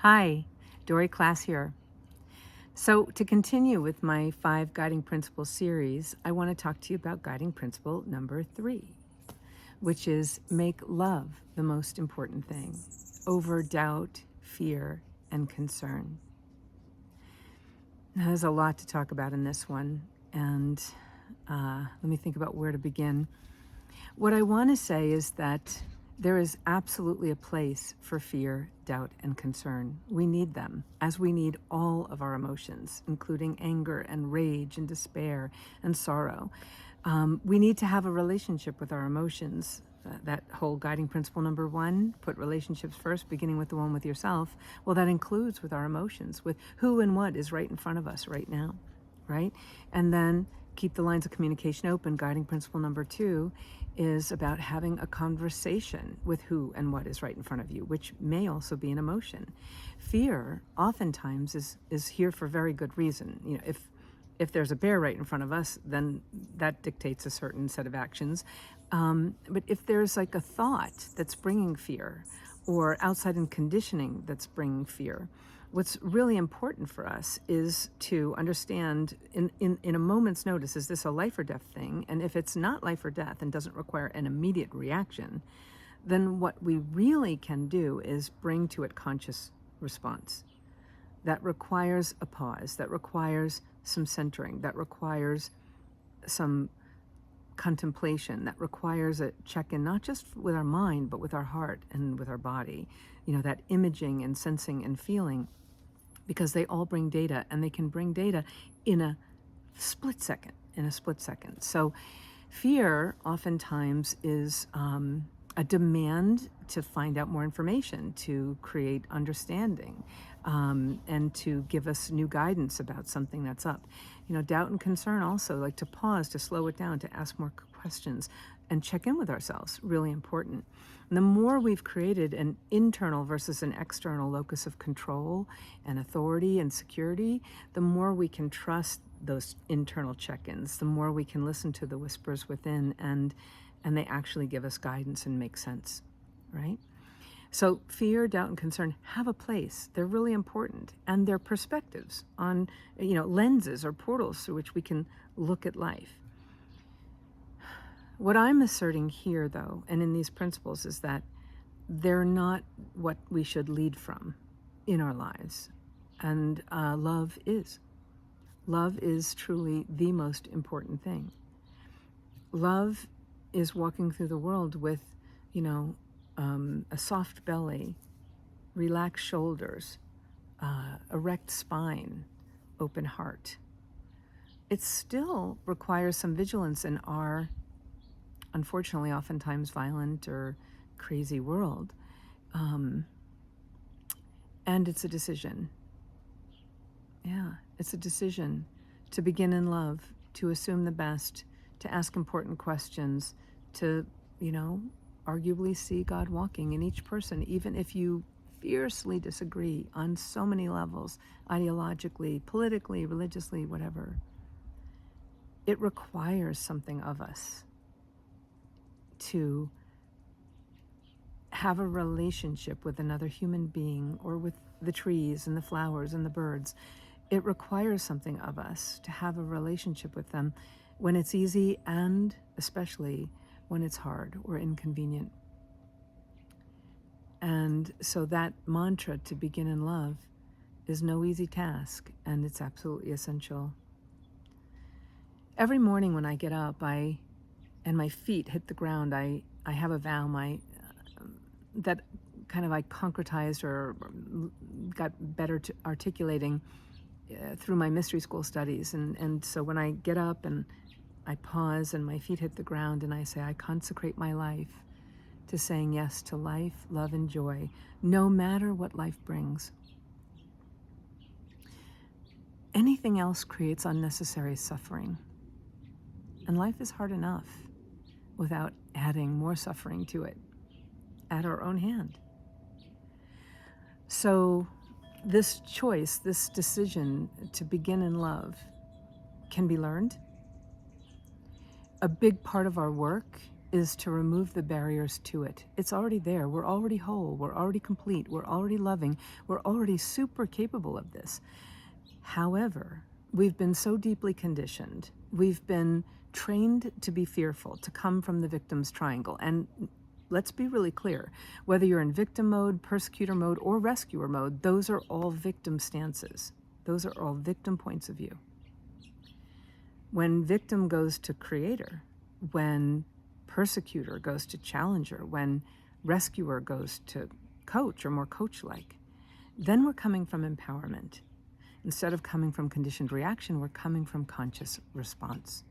Hi, Dory Class here. So, to continue with my 5 guiding principles series, I want to talk to you about guiding principle number 3, which is make love the most important thing over doubt, fear, and concern. Now, there's a lot to talk about in this one, and let me think about where to begin. What I want to say is that there is absolutely a place for fear, doubt, and concern. We need them, as we need all of our emotions, including anger and rage and despair and sorrow. We need to have a relationship with our emotions. That whole guiding principle number 1, put relationships first, beginning with the one with yourself. Well, that includes with our emotions, with who and what is right in front of us right now, right? And then keep the lines of communication open. Guiding principle number 2 is about having a conversation with who and what is right in front of you, which may also be an emotion. Fear oftentimes is here for very good reason. You know, if there's a bear right in front of us, then that dictates a certain set of actions. But if there's like a thought that's bringing fear, or outside in conditioning that's bringing fear, what's really important for us is to understand in a moment's notice, is this a life or death thing? And if it's not life or death and doesn't require an immediate reaction, then what we really can do is bring to it conscious response. That requires a pause, that requires some centering, that requires some contemplation, that requires a check-in, not just with our mind, but with our heart and with our body. You know, that imaging and sensing and feeling, because they all bring data, and they can bring data in a split second, So fear oftentimes is a demand to find out more information, to create understanding, and to give us new guidance about something that's up. You know, doubt and concern also, like to pause, to slow it down, to ask more questions and check in with ourselves, really important. And the more we've created an internal versus an external locus of control and authority and security, the more we can trust those internal check-ins, the more we can listen to the whispers within, and they actually give us guidance and make sense, right? So fear, doubt, and concern have a place. They're really important, and they're perspectives on, lenses or portals through which we can look at life. What I'm asserting here, though, and in these principles, is that they're not what we should lead from in our lives. And love is. Love is truly the most important thing. Love is walking through the world with, a soft belly, relaxed shoulders, erect spine, open heart. It still requires some vigilance in our, unfortunately, oftentimes violent or crazy world. And it's a decision. Yeah, it's a decision to begin in love, to assume the best, to ask important questions, to, arguably see God walking in each person, even if you fiercely disagree on so many levels, ideologically, politically, religiously, whatever. It requires something of us to have a relationship with another human being, or with the trees and the flowers and the birds. It requires something of us to have a relationship with them when it's easy, and especially when it's hard or inconvenient. And so that mantra, to begin in love, is no easy task, and it's absolutely essential. Every morning when I get up, and my feet hit the ground, I have a vow that kind of I concretized or got better to articulating through my mystery school studies. And so when I get up and I pause and my feet hit the ground, and I say, I consecrate my life to saying yes to life, love, and joy, no matter what life brings. Anything else creates unnecessary suffering. And life is hard enough without adding more suffering to it at our own hand. So this choice, this decision to begin in love can be learned. A big part of our work is to remove the barriers to it. It's already there. We're already whole. We're already complete. We're already loving. We're already super capable of this. However, we've been so deeply conditioned. We've been trained to be fearful, to come from the victim's triangle. And let's be really clear, whether you're in victim mode, persecutor mode, or rescuer mode, those are all victim stances. Those are all victim points of view. When victim goes to creator, when persecutor goes to challenger, when rescuer goes to coach or more coach-like, then we're coming from empowerment. Instead of coming from conditioned reaction, we're coming from conscious response.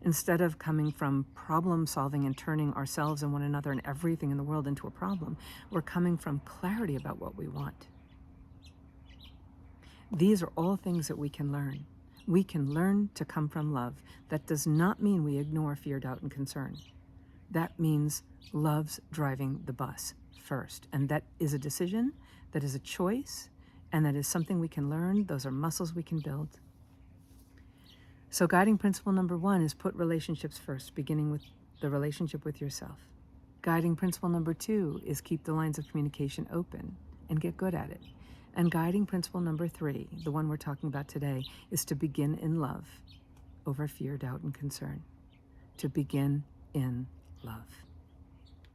Instead of coming from problem solving and turning ourselves and one another and everything in the world into a problem, we're coming from clarity about what we want. These are all things that we can learn. We can learn to come from love. That does not mean we ignore fear, doubt, and concern. That means love's driving the bus first. And that is a decision, that is a choice, and that is something we can learn. Those are muscles we can build. So guiding principle number 1 is put relationships first, beginning with the relationship with yourself. Guiding principle number 2 is keep the lines of communication open and get good at it. And guiding principle number 3, the one we're talking about today, is to begin in love over fear, doubt, and concern. To begin in love.